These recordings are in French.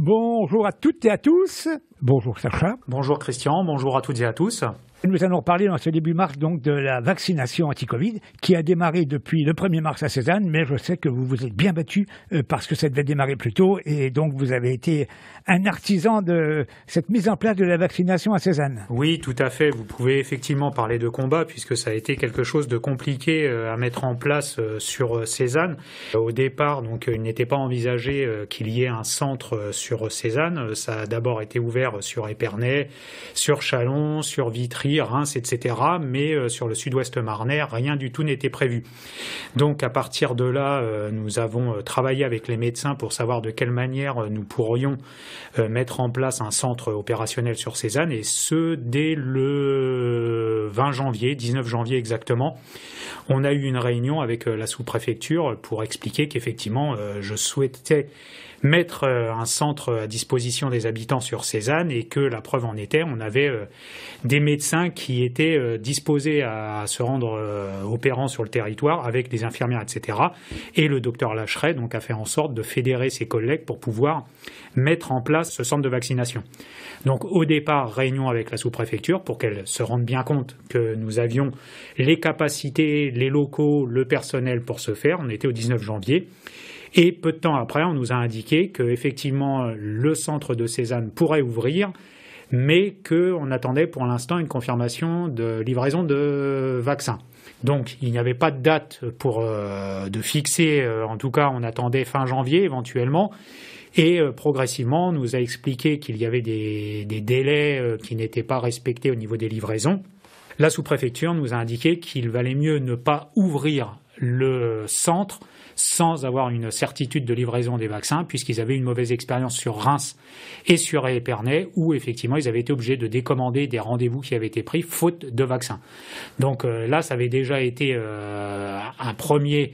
Bonjour à toutes et à tous. Bonjour Sacha. Bonjour Christian, bonjour à toutes et à tous. Nous allons parler dans ce début mars donc de la vaccination anti-Covid qui a démarré depuis le 1er mars à Cézanne, mais je sais que vous vous êtes bien battu parce que ça devait démarrer plus tôt et donc vous avez été un artisan de cette mise en place de la vaccination à Cézanne. Oui, tout à fait. Vous pouvez effectivement parler de combat puisque ça a été quelque chose de compliqué à mettre en place sur Cézanne. Au départ, donc, il n'était pas envisagé qu'il y ait un centre sur Cézanne. Ça a d'abord été ouvert sur Épernay, sur Châlons, sur Vitry, Reims, etc. Mais sur le sud-ouest marnais, rien du tout n'était prévu. Donc à partir de là, nous avons travaillé avec les médecins pour savoir de quelle manière nous pourrions mettre en place un centre opérationnel sur Cézanne, et ce dès le 20 janvier, 19 janvier exactement. On a eu une réunion avec la sous-préfecture pour expliquer qu'effectivement je souhaitais mettre un centre à disposition des habitants sur Cézanne et que la preuve en était, on avait des médecins qui étaient disposés à se rendre opérants sur le territoire avec des infirmières, etc. Et le docteur Lacheret donc a fait en sorte de fédérer ses collègues pour pouvoir mettre en place ce centre de vaccination. Donc au départ, réunion avec la sous-préfecture pour qu'elle se rende bien compte que nous avions les capacités, les locaux, le personnel pour ce faire. On était au 19 janvier. Et peu de temps après, on nous a indiqué qu'effectivement, le centre de Cézanne pourrait ouvrir, mais qu'on attendait pour l'instant une confirmation de livraison de vaccins. Donc, il n'y avait pas de date de fixer, en tout cas, on attendait fin janvier éventuellement. Et progressivement, on nous a expliqué qu'il y avait des délais qui n'étaient pas respectés au niveau des livraisons. La sous-préfecture nous a indiqué qu'il valait mieux ne pas ouvrir le centre sans avoir une certitude de livraison des vaccins, puisqu'ils avaient une mauvaise expérience sur Reims et sur Épernay, où effectivement ils avaient été obligés de décommander des rendez-vous qui avaient été pris faute de vaccins. Donc là, ça avait déjà été un premier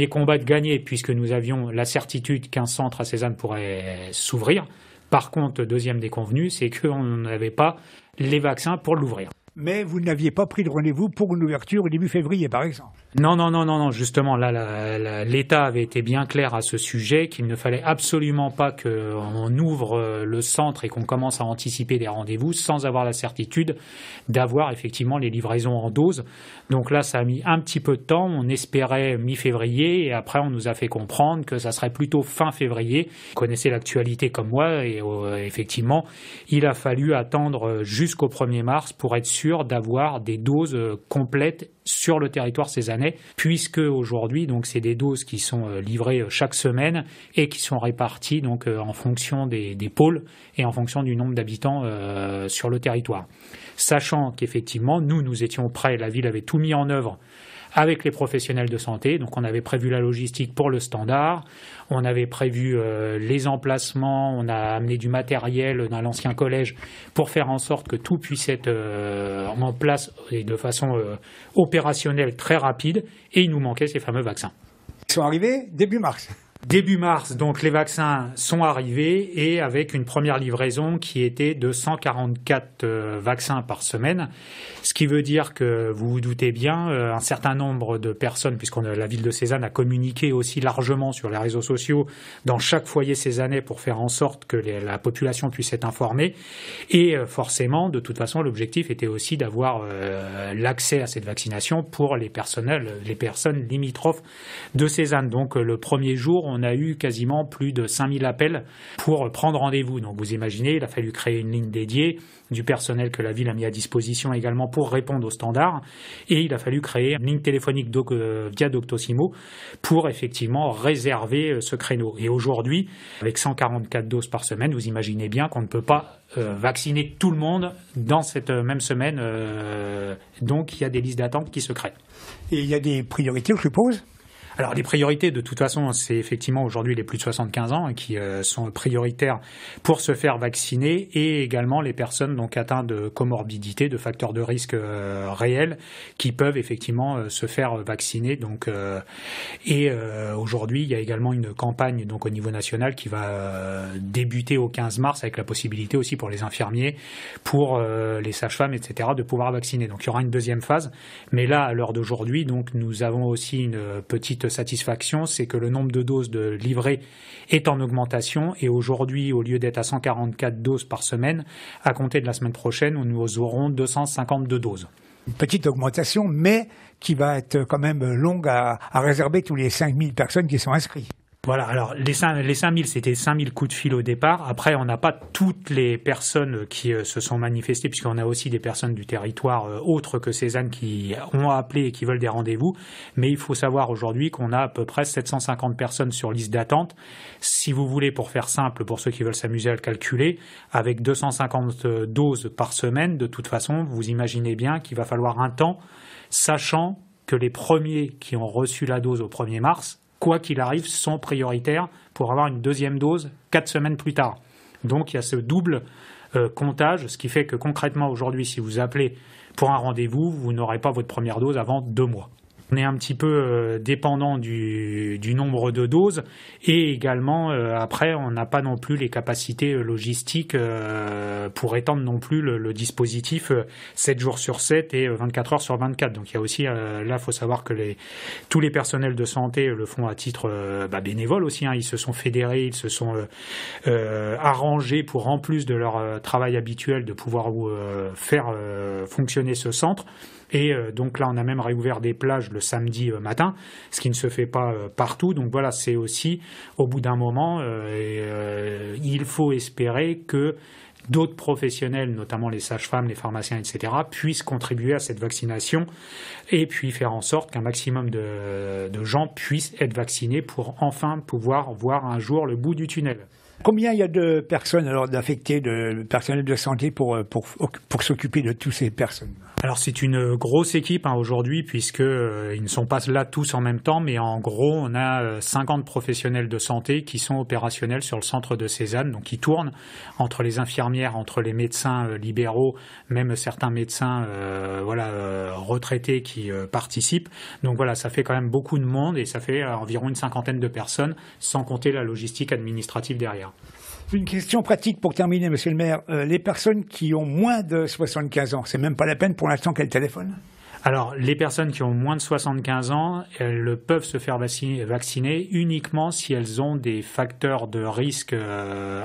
combat de gagné, puisque nous avions la certitude qu'un centre à Cézanne pourrait s'ouvrir. Par contre, deuxième déconvenu, c'est qu'on n'avait pas les vaccins pour l'ouvrir. Mais vous n'aviez pas pris de rendez-vous pour une ouverture au début février, par exemple. Non. Justement, là, l'État avait été bien clair à ce sujet, qu'il ne fallait absolument pas qu'on ouvre le centre et qu'on commence à anticiper des rendez-vous sans avoir la certitude d'avoir effectivement les livraisons en doses. Donc là, ça a mis un petit peu de temps. On espérait mi-février et après, on nous a fait comprendre que ça serait plutôt fin février. Vous connaissez l'actualité comme moi et effectivement, il a fallu attendre jusqu'au 1er mars pour être sûr d'avoir des doses complètes sur le territoire cézannais, puisque aujourd'hui, donc, c'est des doses qui sont livrées chaque semaine et qui sont réparties donc en fonction des pôles et en fonction du nombre d'habitants sur le territoire. Sachant qu'effectivement, nous étions prêts, la ville avait tout mis en œuvre avec les professionnels de santé. Donc on avait prévu la logistique pour le standard, on avait prévu les emplacements, on a amené du matériel dans l'ancien collège pour faire en sorte que tout puisse être en place et de façon opérationnelle très rapide, et il nous manquait ces fameux vaccins. Ils sont arrivés début mars. Début mars, donc les vaccins sont arrivés et avec une première livraison qui était de 144 vaccins par semaine, ce qui veut dire que vous vous doutez bien, un certain nombre de personnes, la ville de Cézanne a communiqué aussi largement sur les réseaux sociaux dans chaque foyer cézannais pour faire en sorte que la population puisse être informée, et forcément, de toute façon, l'objectif était aussi d'avoir l'accès à cette vaccination pour les personnes limitrophes de Cézanne. Donc le premier jour, on a eu quasiment plus de 5000 appels pour prendre rendez-vous. Donc vous imaginez, il a fallu créer une ligne dédiée, du personnel que la ville a mis à disposition également pour répondre aux standards, et il a fallu créer une ligne téléphonique via Doctissimo pour effectivement réserver ce créneau. Et aujourd'hui, avec 144 doses par semaine, vous imaginez bien qu'on ne peut pas vacciner tout le monde dans cette même semaine. Donc il y a des listes d'attente qui se créent. Et il y a des priorités, je suppose ? Alors les priorités, de toute façon, c'est effectivement aujourd'hui les plus de 75 ans qui sont prioritaires pour se faire vacciner, et également les personnes donc atteintes de comorbidité, de facteurs de risque réels, qui peuvent effectivement se faire vacciner. Donc aujourd'hui, il y a également une campagne donc au niveau national qui va débuter au 15 mars avec la possibilité aussi pour les infirmiers, pour les sages-femmes, etc., de pouvoir vacciner. Donc il y aura une deuxième phase, mais là à l'heure d'aujourd'hui, donc nous avons aussi une petite petite satisfaction, c'est que le nombre de doses livrées est en augmentation et aujourd'hui, au lieu d'être à 144 doses par semaine, à compter de la semaine prochaine, nous aurons 252 doses. Une petite augmentation, mais qui va être quand même longue à réserver tous les 5000 personnes qui sont inscrites. Voilà, alors les 5000, c'était 5000 coups de fil au départ. Après, on n'a pas toutes les personnes qui se sont manifestées, puisqu'on a aussi des personnes du territoire autres que Cézanne qui ont appelé et qui veulent des rendez-vous. Mais il faut savoir aujourd'hui qu'on a à peu près 750 personnes sur liste d'attente. Si vous voulez, pour faire simple, pour ceux qui veulent s'amuser à le calculer, avec 250 doses par semaine, de toute façon, vous imaginez bien qu'il va falloir un temps, sachant que les premiers qui ont reçu la dose au 1er mars, quoi qu'il arrive, sont prioritaires pour avoir une deuxième dose 4 semaines plus tard. Donc il y a ce double comptage, ce qui fait que concrètement aujourd'hui, si vous appelez pour un rendez-vous, vous n'aurez pas votre première dose avant 2 mois. On est un petit peu dépendant du nombre de doses et également après on n'a pas non plus les capacités logistiques pour étendre non plus le dispositif 7 jours sur 7 et 24 heures sur 24. Donc il y a aussi là il faut savoir que tous les personnels de santé le font à titre bénévole aussi, hein. Ils se sont fédérés, ils se sont arrangés pour en plus de leur travail habituel de pouvoir faire fonctionner ce centre. Et donc là, on a même réouvert des plages le samedi matin, ce qui ne se fait pas partout. Donc voilà, c'est aussi, au bout d'un moment, il faut espérer que d'autres professionnels, notamment les sages-femmes, les pharmaciens, etc., puissent contribuer à cette vaccination et puis faire en sorte qu'un maximum de gens puissent être vaccinés pour enfin pouvoir voir un jour le bout du tunnel. Combien il y a de personnes alors d'affectés, de personnel de santé pour s'occuper de toutes ces personnes? Alors c'est une grosse équipe aujourd'hui puisque ils ne sont pas là tous en même temps, mais en gros on a 50 professionnels de santé qui sont opérationnels sur le centre de Cézanne, donc qui tournent entre les infirmières, entre les médecins libéraux, même certains médecins retraités qui participent. Donc voilà, ça fait quand même beaucoup de monde et ça fait environ une 50aine de personnes, sans compter la logistique administrative derrière. Une question pratique pour terminer, monsieur le maire. Les personnes qui ont moins de 75 ans, c'est même pas la peine pour l'instant qu'elles téléphonent? Alors, les personnes qui ont moins de 75 ans, elles peuvent se faire vacciner uniquement si elles ont des facteurs de risque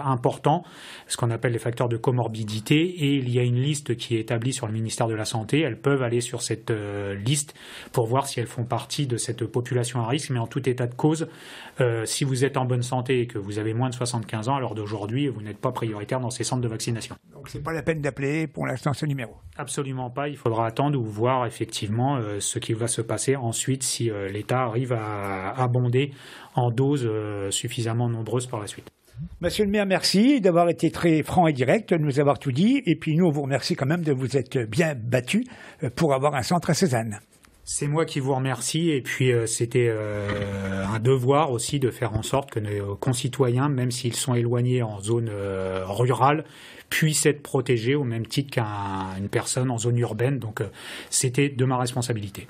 importants, ce qu'on appelle les facteurs de comorbidité, et il y a une liste qui est établie sur le ministère de la Santé. Elles peuvent aller sur cette liste pour voir si elles font partie de cette population à risque, mais en tout état de cause, si vous êtes en bonne santé et que vous avez moins de 75 ans, à l'heure d'aujourd'hui, vous n'êtes pas prioritaire dans ces centres de vaccination. Donc c'est pas la peine d'appeler pour l'instant ce numéro? Absolument pas, il faudra attendre ou voir effectivement ce qui va se passer ensuite si l'État arrive à abonder en doses suffisamment nombreuses par la suite. Monsieur le maire, merci d'avoir été très franc et direct, de nous avoir tout dit. Et puis nous, on vous remercie quand même de vous être bien battu pour avoir un centre à Cézanne. C'est moi qui vous remercie et puis c'était un devoir aussi de faire en sorte que nos concitoyens, même s'ils sont éloignés en zone rurale, puissent être protégés au même titre qu'une personne en zone urbaine. Donc c'était de ma responsabilité.